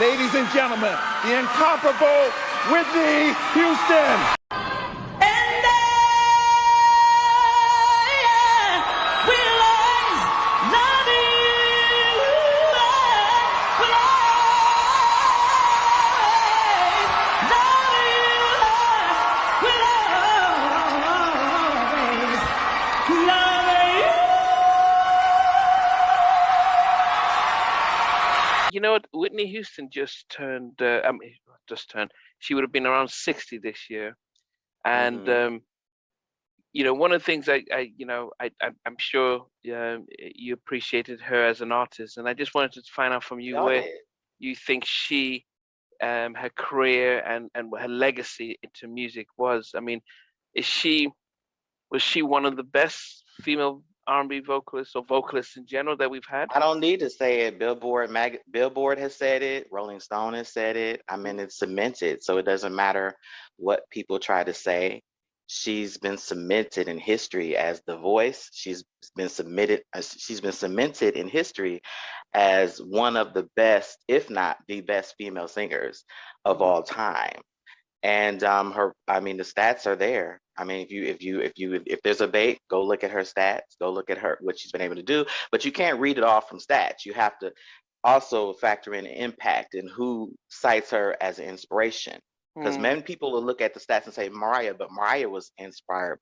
Ladies and gentlemen, the incomparable Whitney Houston. You know what? Whitney Houston just turned, she would have been around 60 this year. And, you know, one of the things I'm sure you appreciated her as an artist. And I just wanted to find out from you where you think her career and her legacy into music was. I mean, was she one of the best female R&B vocalists or vocalists in general that we've had? I don't need to say it. Billboard has said it. Rolling Stone has said it. I mean, it's cemented, so it doesn't matter what people try to say. She's been cemented in history as the voice. She's been cemented in history as one of the best, if not the best, female singers of all time. And the stats are there. I mean, if there's a debate, go look at her stats, go look at what she's been able to do, but you can't read it all from stats. You have to also factor in impact and who cites her as an inspiration. Because many people will look at the stats and say Mariah, but Mariah was inspired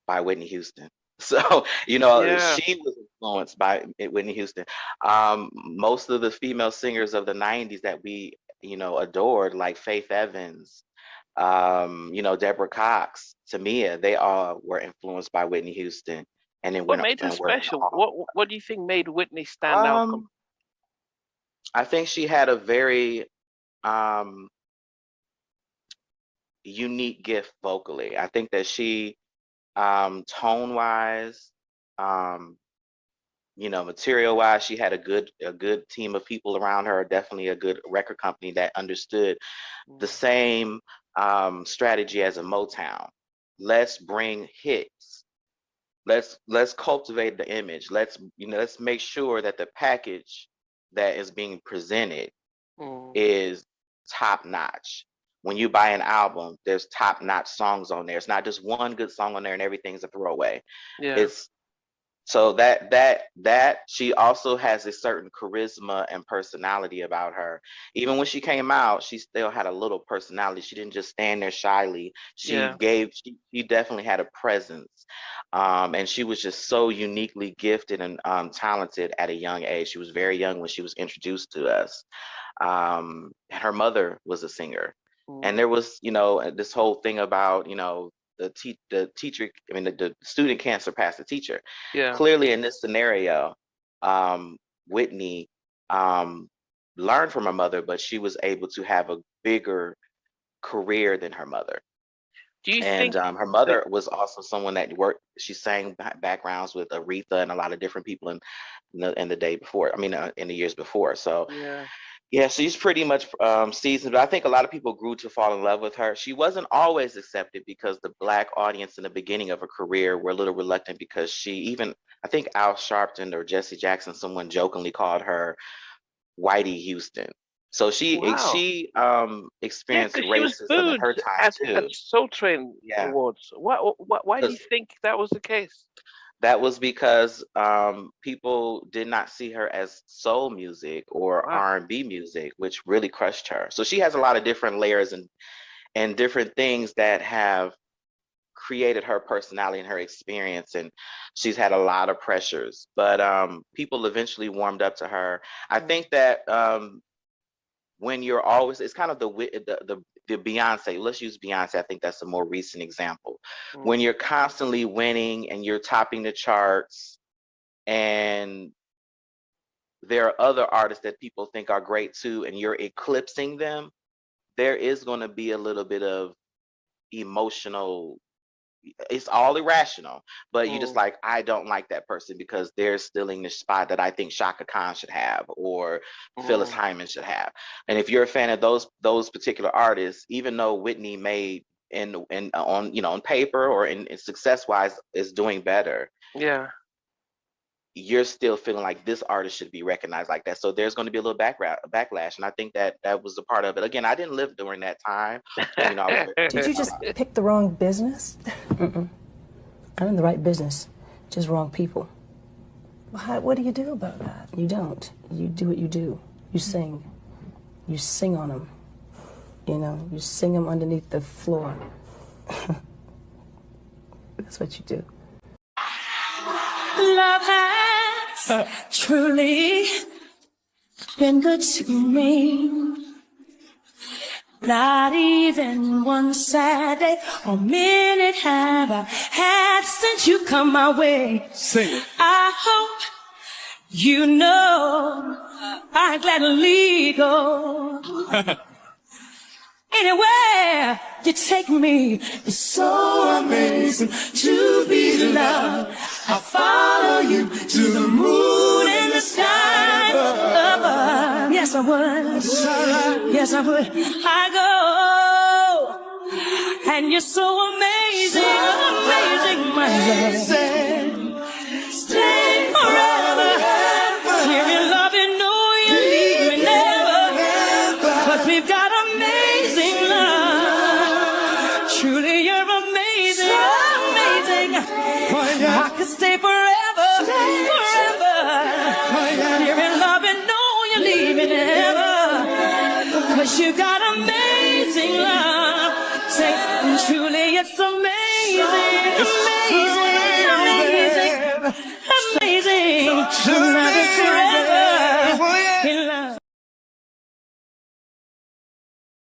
by Whitney Houston. So, you know, she was influenced by Whitney Houston. Most of the female singers of the 90s that we, you know, adored, like Faith Evans, you know, Deborah Cox, Tamia, they all were influenced by Whitney Houston. And then what made her special? What do you think made Whitney stand out? I think she had a very unique gift vocally. I think that she, tone wise, you know, material wise, she had a good team of people around her, definitely a good record company that understood the same strategy as a Motown. Let's bring hits. Let's cultivate the image. Let's make sure that the package that is being presented is top notch. When you buy an album, there's top notch songs on there. It's not just one good song on there and everything's a throwaway. It's so that she also has a certain charisma and personality about her. Even when she came out, she still had a little personality. She didn't just stand there shyly. She definitely had a presence. And she was just so uniquely gifted and talented at a young age. She was very young when she was introduced to us. Her mother was a singer. And there was, you know, this whole thing about, you know, the teacher, I mean, the student can't surpass the teacher. Clearly in this scenario, Whitney learned from her mother, but she was able to have a bigger career than her mother. Do you think her mother was also someone that worked, she sang backgrounds with Aretha and a lot of different people in the day before, I mean, in the years before. So yeah, she's pretty much seasoned, but I think a lot of people grew to fall in love with her. She wasn't always accepted because the Black audience in the beginning of her career were a little reluctant because I think Al Sharpton or Jesse Jackson, someone jokingly called her Whitey Houston. So she experienced racism in her time too. At Soul Train Awards. Why do you think that was the case? That was because people did not see her as soul music or R&B music, which really crushed her. So she has a lot of different layers and different things that have created her personality and her experience. And she's had a lot of pressures, but people eventually warmed up to her. I think that when you're always, it's kind of the Beyonce, let's use Beyonce. I think that's a more recent example. When you're constantly winning and you're topping the charts and there are other artists that people think are great too, and you're eclipsing them, there is going to be a little bit of emotional, it's all irrational, but you just like, I don't like that person because they're stealing the spot that I think Shaka Khan should have or Phyllis Hyman should have. And if you're a fan of those particular artists, even though Whitney made on paper or in success wise is doing better, you're still feeling like this artist should be recognized like that. So there's going to be a little backlash, and I think that was a part of it. Again, I didn't live during that time. You know, Did you just pick the wrong business? I'm in the right business, just wrong people. Well, what do you do about that? You don't. You do what you do. You sing. You sing on them. You know, you sing them underneath the floor. That's what you do. Love has truly been good to me. Not even one sad day or minute have I had since you come my way. Sing it. I hope you know I gladly go. Anywhere you take me, it's so amazing to be loved. I follow you to the moon and the sky above. Yes, I would. Yes, I would. I go, and you're so amazing, amazing, my love. Stay forever. Give you love and know you leave me never. 'Cause we've got amazing love. Truly, you're amazing, amazing. I could stay forever, forever. Give you love and know you leave me never. 'Cause you got amazing love. Say, truly, it's amazing, amazing, amazing, amazing. Love is forever.